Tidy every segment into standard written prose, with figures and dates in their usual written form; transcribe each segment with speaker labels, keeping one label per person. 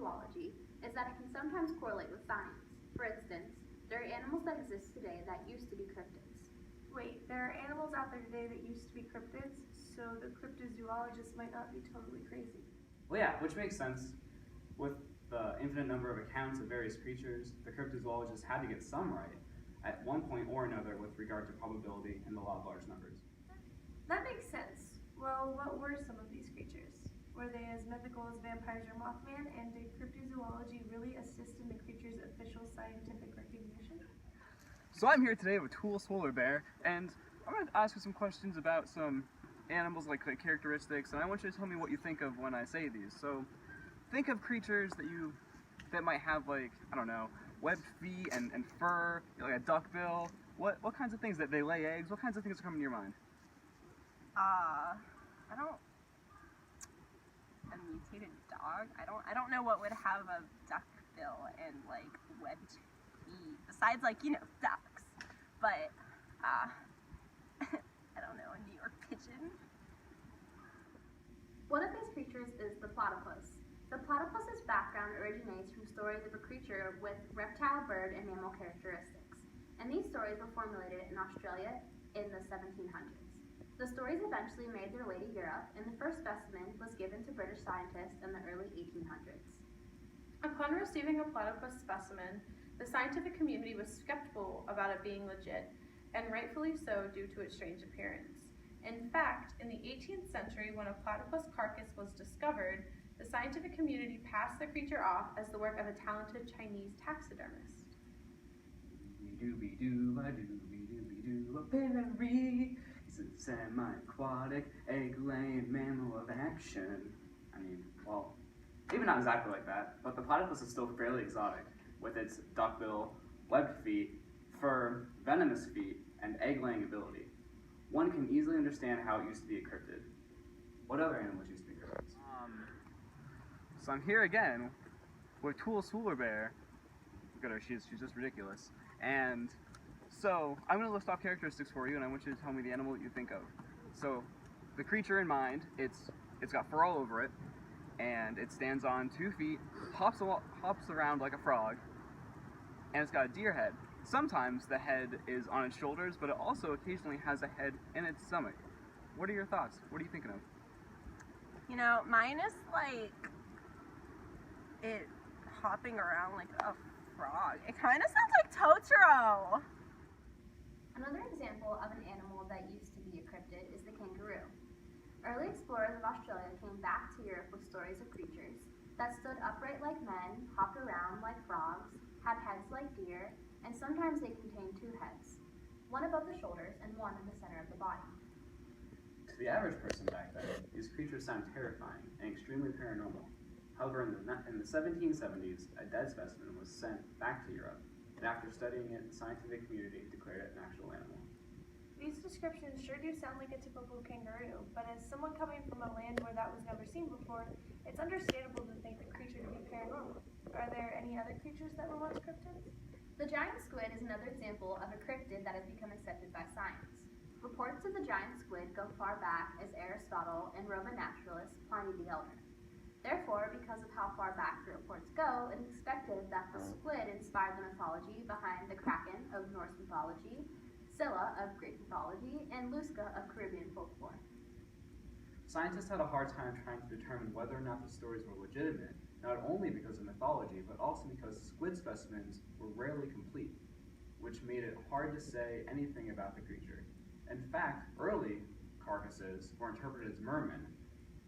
Speaker 1: cryptozoology is that it can sometimes correlate with science. For instance, there are animals that exist today that used to be cryptids.
Speaker 2: Wait, there are animals out there today that used to be cryptids, so the cryptozoologist might not be totally crazy.
Speaker 3: Well, yeah, which makes sense. With the infinite number of accounts of various creatures, the cryptozoologist had to get some right at one point or another with regard to probability and the law of large numbers.
Speaker 2: That makes sense. Well, what were some of these creatures? Were they as mythical as vampires or Mothman, and did cryptozoology really assist in the creature's official scientific recognition?
Speaker 4: So I'm here today with Tool Swoller Bear, and I'm going to ask you some questions about some animals, like characteristics, and I want you to tell me what you think of when I say these. So think of creatures that might have, like, I don't know, webbed feet and fur, like a duckbill. What kinds of things, that they lay eggs? What kinds of things are coming to your mind?
Speaker 5: A mutated dog? I don't know what would have a duck bill and like webbed feet besides, like, ducks. But I don't know, a New York pigeon.
Speaker 1: One of these creatures is the platypus. The platypus's background originates from stories of a creature with reptile, bird, and mammal characteristics. And these stories were formulated in Australia in the 1700s. The stories eventually made their way to Europe, and the first specimen was given to British scientists in the early 1800s.
Speaker 6: Upon receiving a platypus specimen, the scientific community was skeptical about it being legit, and rightfully so due to its strange appearance. In fact, in the 18th century, when a platypus carcass was discovered, the scientific community passed the creature off as the work of a talented Chinese taxidermist.
Speaker 3: A berry. He's a semi-aquatic, egg-laying mammal of action. I mean, well, maybe not exactly like that, but the platypus is still fairly exotic, with its duckbill, webbed feet, fur, venomous feet, and egg-laying ability. One can easily understand how it used to be a cryptid. What other animals used to be cryptids?
Speaker 4: So I'm here again with Tool Swoller Bear. Look at her, she's just ridiculous. And so I'm going to list off characteristics for you, and I want you to tell me the animal that you think of. So the creature in mind, it's got fur all over it, and it stands on 2 feet, hops around like a frog, and it's got a deer head. Sometimes the head is on its shoulders, but it also occasionally has a head in its stomach. What are your thoughts? What are you thinking of?
Speaker 5: Mine is like it hopping around like a frog. It kind of sounds like Totoro.
Speaker 1: Another example of an animal that used to be a cryptid is the kangaroo. Early explorers of Australia came back to Europe with stories of creatures that stood upright like men, hopped around like frogs, had heads like deer, and sometimes they contained 2 heads, one above the shoulders and one in the center of the body.
Speaker 3: To the average person back then, these creatures sound terrifying and extremely paranormal. However, in the 1770s, a dead specimen was sent back to Europe, and after studying it, the scientific community declared it an actual animal.
Speaker 2: These descriptions sure do sound like a typical kangaroo, but as someone coming from a land where that was never seen before, it's understandable to think the creature to be paranormal. Are there any other creatures that were once cryptids?
Speaker 1: The giant squid is another example of a cryptid that has become accepted by science. Reports of the giant squid go far back as Aristotle and Roman naturalist Pliny the Elder. Therefore, because of how far back the reports go, it is expected that the squid inspired the mythology behind the Kraken of Norse mythology, Scylla of Greek mythology, and Lusca of Caribbean folklore.
Speaker 3: Scientists had a hard time trying to determine whether or not the stories were legitimate, not only because of mythology, but also because squid specimens were rarely complete, which made it hard to say anything about the creature. In fact, early carcasses were interpreted as mermen,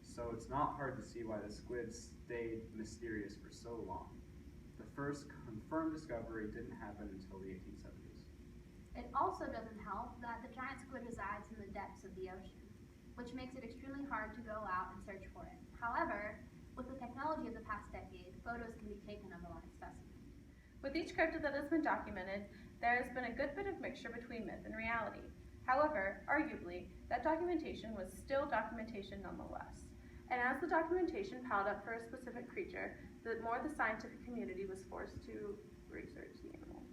Speaker 3: so it's not hard to see why the squid stayed mysterious for so long. The first confirmed discovery didn't happen until the 1870s.
Speaker 1: It also doesn't help that the giant squid resides in the depths of the ocean, which makes it extremely hard to go out and search for it. However, with the technology of the past decade, photos can be taken of a live specimen.
Speaker 6: With each cryptid that has been documented, there has been a good bit of mixture between myth and reality. However, arguably, that documentation was still documentation nonetheless. And as the documentation piled up for a specific creature, the more the scientific community was forced to research the animal.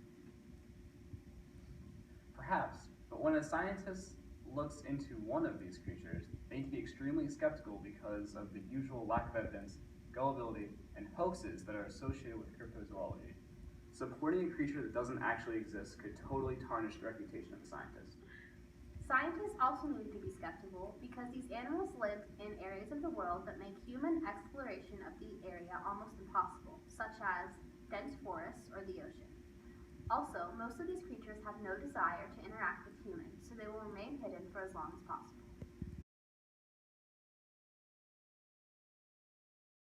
Speaker 3: Perhaps, but when a scientist looks into one of these creatures, they need to be extremely skeptical because of the usual lack of evidence gullibility, and hoaxes that are associated with cryptozoology. Supporting a creature that doesn't actually exist could totally tarnish the reputation of a scientist.
Speaker 1: Scientists also need to be skeptical because these animals lived in areas of the world that make human exploration of the area almost impossible, such as dense forests or the ocean. Also, most of these creatures have no desire to interact with humans, so they will remain hidden for as long as possible.